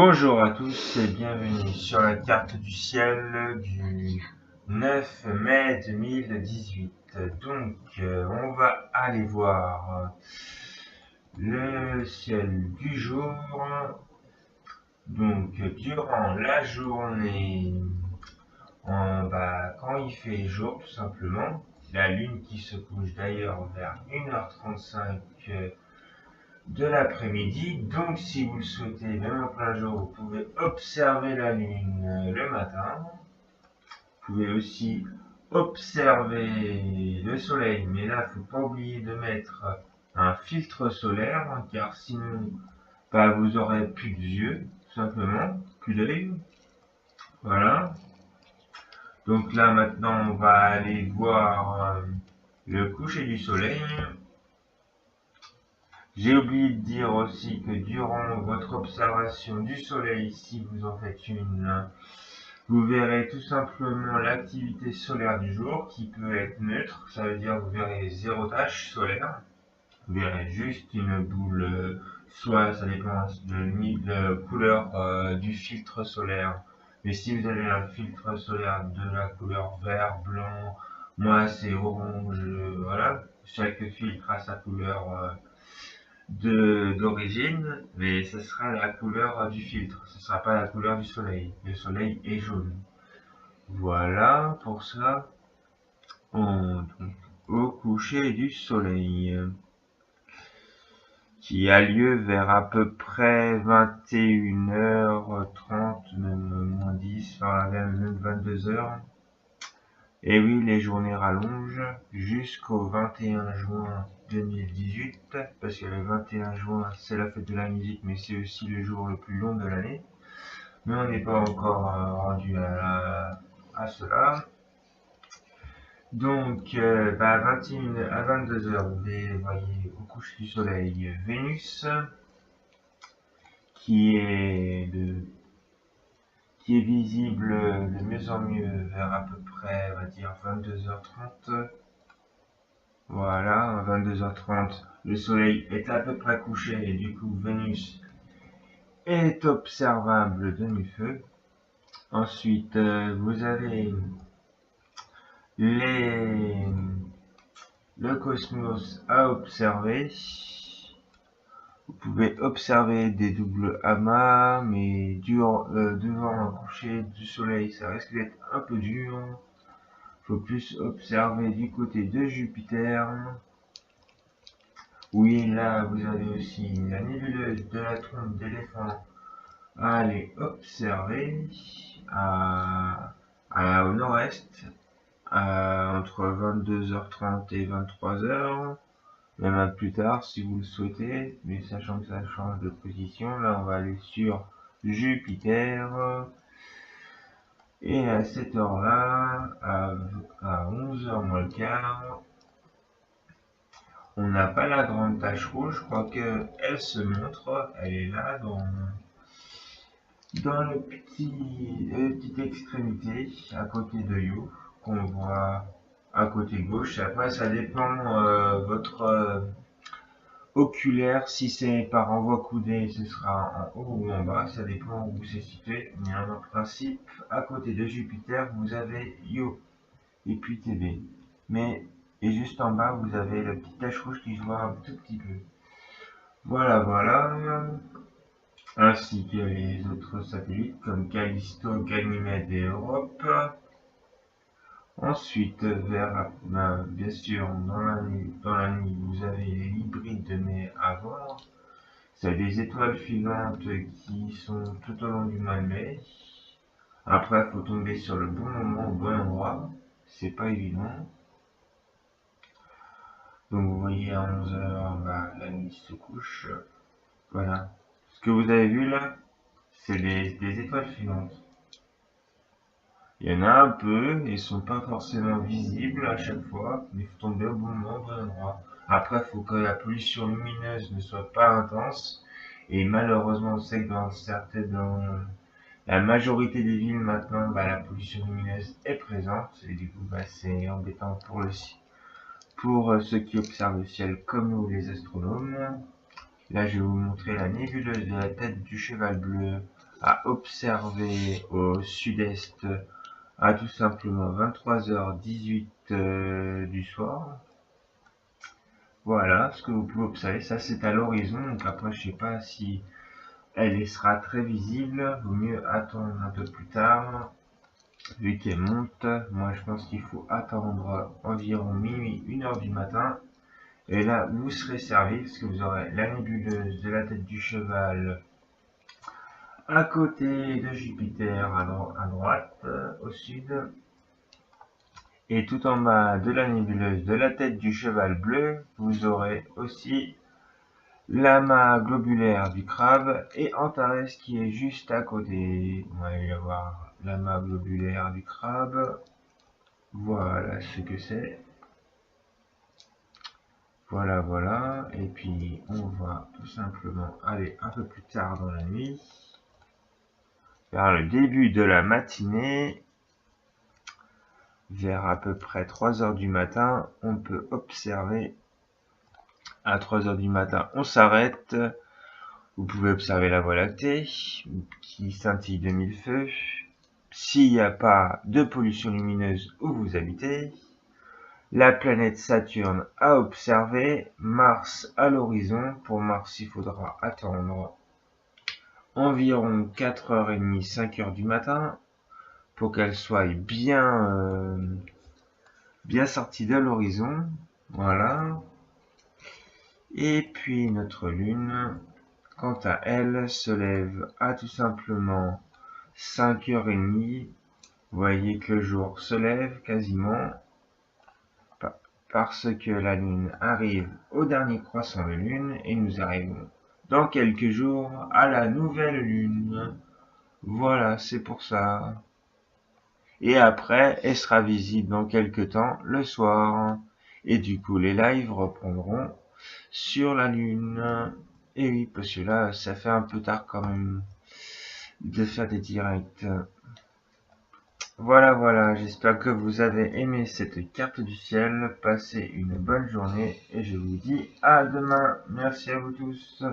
Bonjour à tous et bienvenue sur la carte du ciel du 9 mai 2018. Donc, on va aller voir le ciel du jour. Donc, durant la journée, quand il fait jour, tout simplement, la lune qui se couche d'ailleurs vers 1h35 de l'après-midi. Donc, si vous le souhaitez, même en plein jour, vous pouvez observer la lune le matin. Vous pouvez aussi observer le soleil, mais là, il ne faut pas oublier de mettre un filtre solaire, car sinon, vous aurez plus de yeux, tout simplement, plus d'œil. Voilà. Donc là, maintenant, on va aller voir le coucher du soleil. J'ai oublié de dire aussi que durant votre observation du soleil, si vous en faites une, vous verrez tout simplement l'activité solaire du jour qui peut être neutre, ça veut dire que vous verrez zéro tache solaire, vous verrez juste une boule, soit ça dépend de la couleur du filtre solaire, mais si vous avez un filtre solaire de la couleur vert, blanc, moi c'est orange, voilà, chaque filtre a sa couleur d'origine, mais ce sera la couleur du filtre, ce sera pas la couleur du soleil. Le soleil est jaune. Voilà pour ça. Donc, au coucher du soleil, qui a lieu vers à peu près 21h30, même moins 10, même 22h. Et oui, les journées rallongent jusqu'au 21 juin 2018, parce que le 21 juin, c'est la fête de la musique, mais c'est aussi le jour le plus long de l'année. Mais on n'est pas encore rendu à cela. Donc, 21 à 22h, vous voyez au coucher du soleil Vénus, qui est visible de mieux en mieux vers à peu près, on va dire 22h30. Voilà, à 22h30, le soleil est à peu près couché et du coup Vénus est observable de mi-feu. Ensuite, vous avez le cosmos à observer. Vous pouvez observer des doubles amas, mais devant un coucher du soleil, ça risque d'être un peu dur. Il faut plus observer du côté de Jupiter. Oui, là, vous avez aussi la nébuleuse de la trompe d'éléphant à aller observer au nord-est, entre 22h30 et 23h. Même un plus tard si vous le souhaitez, mais sachant que ça change de position, là on va aller sur Jupiter, et à cette heure là, à 11h moins le quart, on n'a pas la grande tache rouge, je crois qu'elle se montre, elle est là dans le petite extrémité à côté de You, qu'on voit à côté gauche. Après ça dépend votre oculaire, si c'est par envoi coudé, ce sera en haut ou en bas, ça dépend où c'est situé. Mais en principe, à côté de Jupiter, vous avez Io et puis TB. Et juste en bas, vous avez la petite tache rouge qui se voit un tout petit peu. Voilà. Ainsi que les autres satellites comme Callisto, Ganymède et Europe. Ensuite, bien sûr, dans la nuit, vous avez les hybrides, mais à voir. C'est des étoiles filantes qui sont tout au long du mois de mai. Après, il faut tomber sur le bon moment, au bon endroit. C'est pas évident. Donc, vous voyez, à 11h, la nuit se couche. Voilà. Ce que vous avez vu là, c'est des étoiles filantes. Il y en a un peu, ils sont pas forcément visibles à chaque fois, mais il faut tomber au bon moment, au bon endroit. Après, il faut que la pollution lumineuse ne soit pas intense. Et malheureusement, on sait que dans la majorité des villes maintenant, la pollution lumineuse est présente. Et du coup, c'est embêtant pour ceux qui observent le ciel comme nous, les astronomes. Là, je vais vous montrer la nébuleuse de la tête du cheval bleu à observer au sud-est à tout simplement 23h18 du soir. Voilà ce que vous pouvez observer, ça c'est à l'horizon, donc après je sais pas si elle sera très visible, vaut mieux attendre un peu plus tard, vu qu'elle monte. Moi je pense qu'il faut attendre environ minuit, 1h du matin, et là vous serez servi, parce que vous aurez la nébuleuse de la tête du cheval à côté de Jupiter à droite, au sud. Et tout en bas de la nébuleuse de la tête du cheval bleu, vous aurez aussi l'amas globulaire du crabe et Antares qui est juste à côté. On va aller voir l'amas globulaire du crabe. Voilà ce que c'est. Voilà, voilà. Et puis on va tout simplement aller un peu plus tard dans la nuit, vers le début de la matinée. Vers à peu près 3h du matin, on peut observer, à 3h du matin, on s'arrête. Vous pouvez observer la Voie lactée qui scintille de mille feux. S'il n'y a pas de pollution lumineuse où vous habitez, la planète Saturne à observer, Mars à l'horizon. Pour Mars, il faudra attendre environ 4h30, 5h du matin pour qu'elle soit bien sortie de l'horizon. Voilà. Et puis notre Lune, quant à elle, se lève à tout simplement 5h30. Vous voyez que le jour se lève quasiment, parce que la Lune arrive au dernier croissant de Lune et nous arrivons dans quelques jours à la nouvelle Lune. Voilà, c'est pour ça. Et après, elle sera visible dans quelques temps le soir. Et du coup, les lives reprendront sur la Lune. Et oui, parce que là, ça fait un peu tard quand même de faire des directs. Voilà, voilà, j'espère que vous avez aimé cette carte du ciel. Passez une bonne journée et je vous dis à demain. Merci à vous tous.